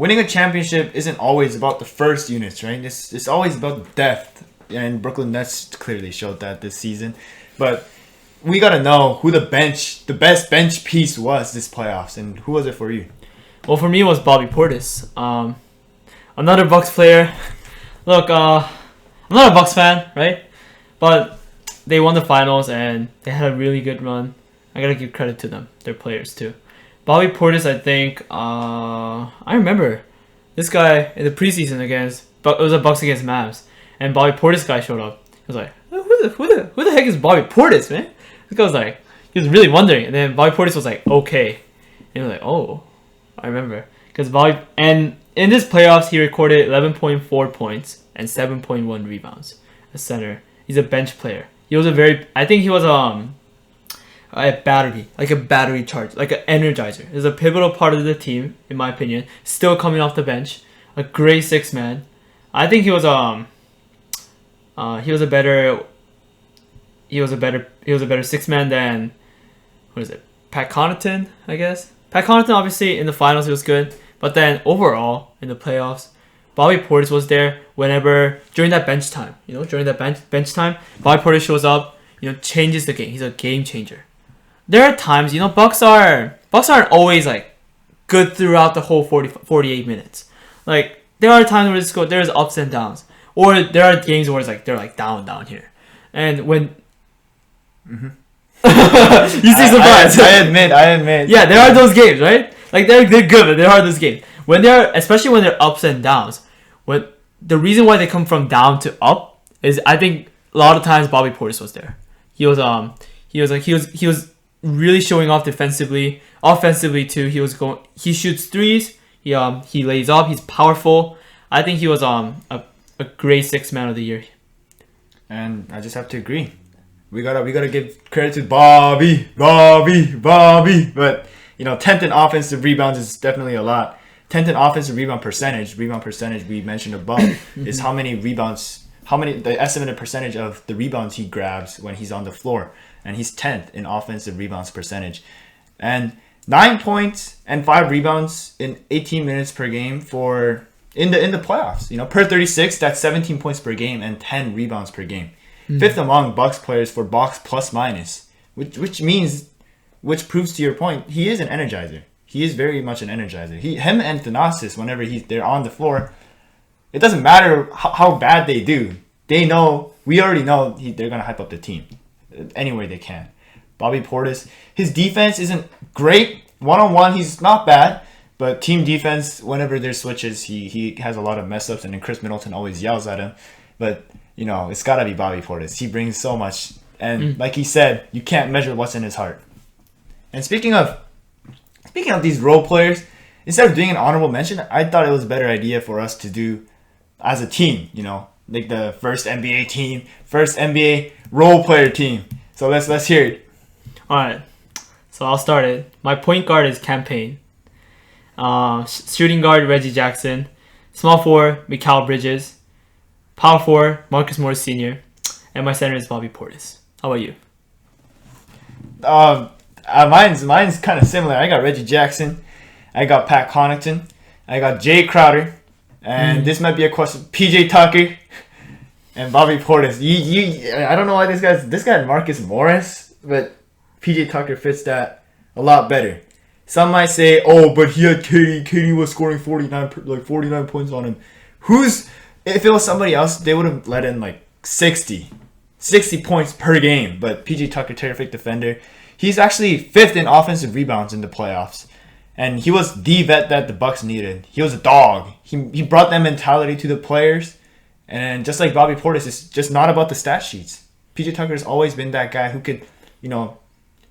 winning a championship isn't always about the first units, right? It's always about the depth. And Brooklyn Nets clearly showed that this season. But we got to know who the best bench piece was this playoffs. And who was it for you? Well, for me, it was Bobby Portis. Another Bucks player. Look, I'm not a Bucks fan, right? But they won the finals and they had a really good run. I gotta give credit to them, their players too. Bobby Portis, I think, I remember this guy in the preseason it was a Bucks against Mavs, and Bobby Portis guy showed up. He was like, who the heck is Bobby Portis, man? This guy was like, he was really wondering, and then Bobby Portis was like, okay, and he was like, oh, I remember, because and in this playoffs he recorded 11.4 points and 7.1 rebounds. A center. He's a bench player. He was I think he was a battery charge, like an energizer. He's a pivotal part of the team, in my opinion. Still coming off the bench, a great six man. I think he was a better six man than Pat Connaughton, I guess. Pat Connaughton obviously in the finals he was good, but then overall in the playoffs, Bobby Portis was there during that bench time. Bench time, Bobby Portis shows up, changes the game. He's a game changer. There are times, Bucks aren't always like good throughout the whole 48 minutes. Like there are times where there's ups and downs, or there are games where it's like they're like down here, and when you see surprise. I admit. Yeah, there are those games, right? Like they're good, but there are those games especially when they're ups and downs. When the reason why they come from down to up is I think a lot of times Bobby Portis was there. He was really showing off defensively, offensively too. He shoots threes. He lays up. He's powerful. I think he was a great sixth man of the year. And I just have to agree. We gotta give credit to Bobby. But 10th in offensive rebounds is definitely a lot. 10th in offensive rebound percentage we mentioned above is the estimated percentage of the rebounds he grabs when he's on the floor, and he's 10th in offensive rebounds percentage, and 9 points and 5 rebounds in 18 minutes per game in the playoffs. Per 36, that's 17 points per game and 10 rebounds per game. Fifth among Bucks players for box plus minus, which proves to your point, he is an energizer. He is very much an energizer. Him and Thanasis, whenever they're on the floor, it doesn't matter how bad they do. We already know they're gonna hype up the team any way they can. Bobby Portis, his defense isn't great. One-on-one, he's not bad, but team defense, whenever there's switches, he has a lot of mess ups, and then Chris Middleton always yells at him. But it's gotta be Bobby Portis. He brings so much, and like he said, you can't measure what's in his heart. And speaking of these role players, instead of doing an honorable mention, I thought it was a better idea for us to do as a team. Like the first NBA role player team. So let's hear it. All right, so I'll start it. My point guard is Campaign. Shooting guard Reggie Jackson. Small forward Mikhail Bridges. Power forward Marcus Morris Sr. And my center is Bobby Portis. How about you? Mine's kind of similar. I got Reggie Jackson. I got Pat Connaughton. I got Jay Crowder. And this might be a question. PJ Tucker. And Bobby Portis. I don't know why this guy Marcus Morris, but PJ Tucker fits that a lot better. Some might say, oh, but he had KD. KD was scoring 49 points on him. If it was somebody else, they would have let in like 60 points per game. But PJ Tucker, terrific defender. He's actually 5th in offensive rebounds in the playoffs. And he was the vet that the Bucks needed. He was a dog. He brought that mentality to the players. And just like Bobby Portis, it's just not about the stat sheets. PJ Tucker has always been that guy who could,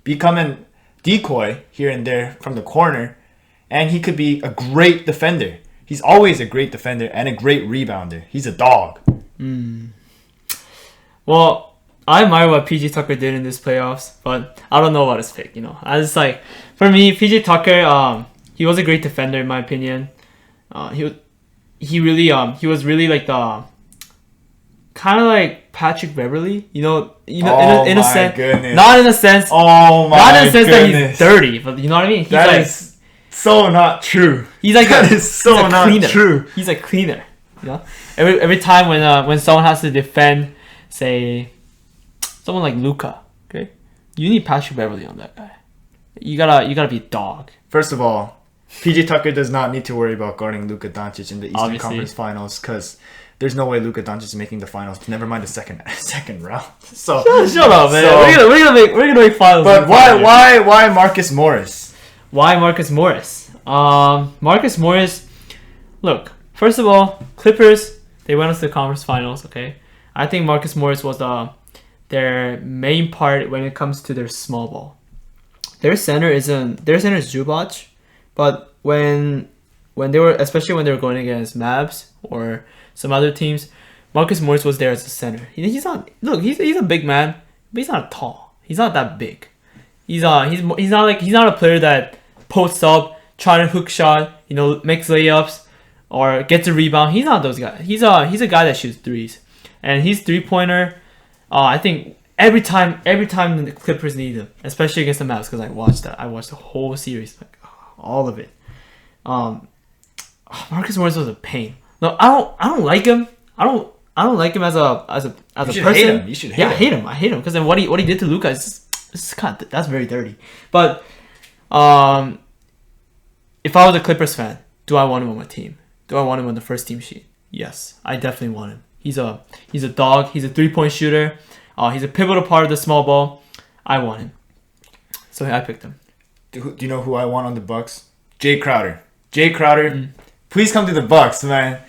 become a decoy here and there from the corner. And he could be a great defender. He's always a great defender and a great rebounder. He's a dog. Well, I admire what PJ Tucker did in this playoffs, but I don't know about his pick. I just like, for me, PJ Tucker, he was a great defender in my opinion. He was really like the kind of like Patrick Beverley, in a sense, goodness. not in a sense, not in a sense that he's dirty, but you know what I mean. so not true. He's like that is so he's a not cleaner. true. He's a cleaner. You know, every time when someone has to defend, say, someone like Luka, okay, you need Patrick Beverly on that guy. You gotta be a dog. First of all, PJ Tucker does not need to worry about guarding Luka Doncic in the Eastern Obviously. Conference Finals because there's no way Luka Doncic is making the finals. Never mind the second round. So Shut up, man. So- we're gonna make finals. but why Marcus Morris? Why Marcus Morris? Marcus Morris. Look, first of all, Clippers, they went to the conference finals. Okay, I think Marcus Morris was their main part when it comes to their small ball. Their center is Zubac, but when they were, especially when they were going against Mavs or some other teams, Marcus Morris was there as a center. He's not. Look, he's a big man, but he's not tall. He's not that big. He's not a player that posts up, trying to hook shot, makes layups or gets a rebound. He's not those guys. He's a guy that shoots threes, and his 3-pointer. I think every time the Clippers need him, especially against the Mavs, because I watched the whole series, like all of it. Marcus Morris was a pain. No, I don't like him. I don't like him as a person. Hate him. You should hate him. I hate him. I hate him because then what he did to Luka is kind of, that's very dirty. But if I was a Clippers fan, do I want him on my team? Do I want him on the first team sheet? Yes, I definitely want him. He's a dog. He's a 3-point shooter. He's a pivotal part of the small ball. I want him. So I picked him. Do you know who I want on the Bucks? Jay Crowder. Please come to the Bucks, man.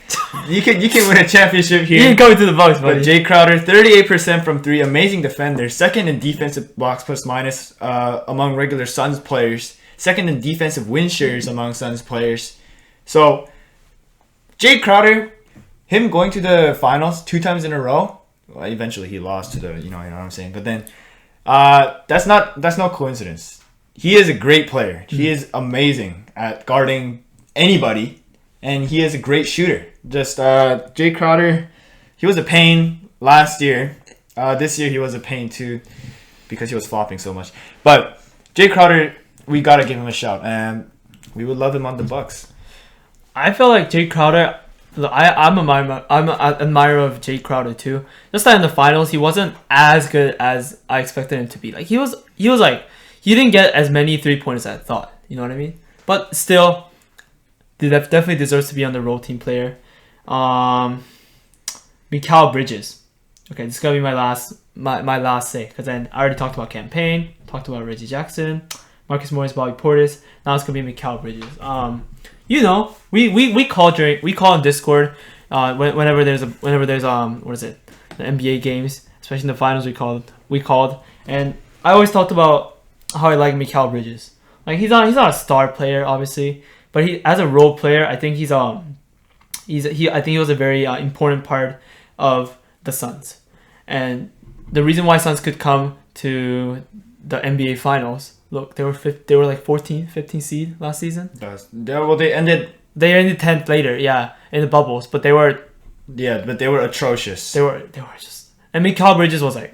You can win a championship here. You can come to the Bucks, buddy. But Jay Crowder, 38% from 3, amazing defender, second in defensive box plus minus among regular Suns players, second in defensive win shares among Suns players. So Jay Crowder, him going to the finals 2 times in a row. Well, eventually he lost to the, you know what I'm saying. But then that's no coincidence. He is a great player. He is amazing at guarding anybody, and he is a great shooter. Just Jay Crowder, he was a pain last year. This year he was a pain too because he was flopping so much. But Jay Crowder, we gotta give him a shout, and we would love him on the Bucks. I feel like Jay Crowder. I'm an admirer of Jay Crowder too. Just that in the finals, he wasn't as good as I expected him to be. Like he was like, he didn't get as many 3-pointers as I thought. You know what I mean? But still, definitely deserves to be on the role team player. Mikhail Bridges. Okay, this is gonna be my last say, because then I already talked about campaign, talked about Reggie Jackson, Marcus Morris, Bobby Portis. Now it's gonna be Mikhail Bridges. We call in Discord whenever there's what is it, the NBA games, especially in the finals. We called, and I always talked about how I like Mikhail Bridges. Like he's not a star player obviously, but he, as a role player, I think he was a very important part of the Suns, and the reason why Suns could come to the NBA finals. Look, they were like 15 seed last season. Well, they ended 10th later, yeah, in the bubbles, but they were atrocious. They were just, and Mikhail Bridges was like,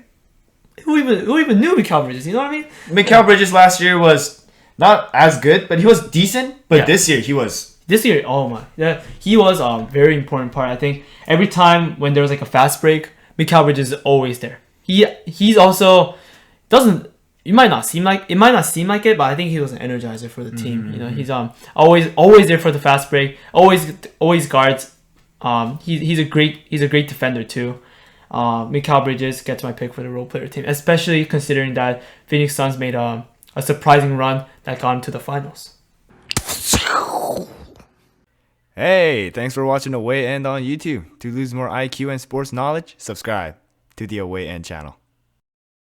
who even knew Mikhail Bridges? You know what I mean? Mikhail Bridges last year was not as good, but he was decent. But this year he was. Oh my, yeah, he was a very important part. I think every time when there was like a fast break, Mikhail Bridges is always there. He's also doesn't. It might not seem like it, but I think he was an energizer for the team. You know, he's always there for the fast break. Always guards. He's a great defender too. Mikhail Bridges gets my pick for the role player team, especially considering that Phoenix Suns made a surprising run that got into the finals. Hey, thanks for watching Away End on YouTube. To lose more IQ and sports knowledge, subscribe to the Away End channel.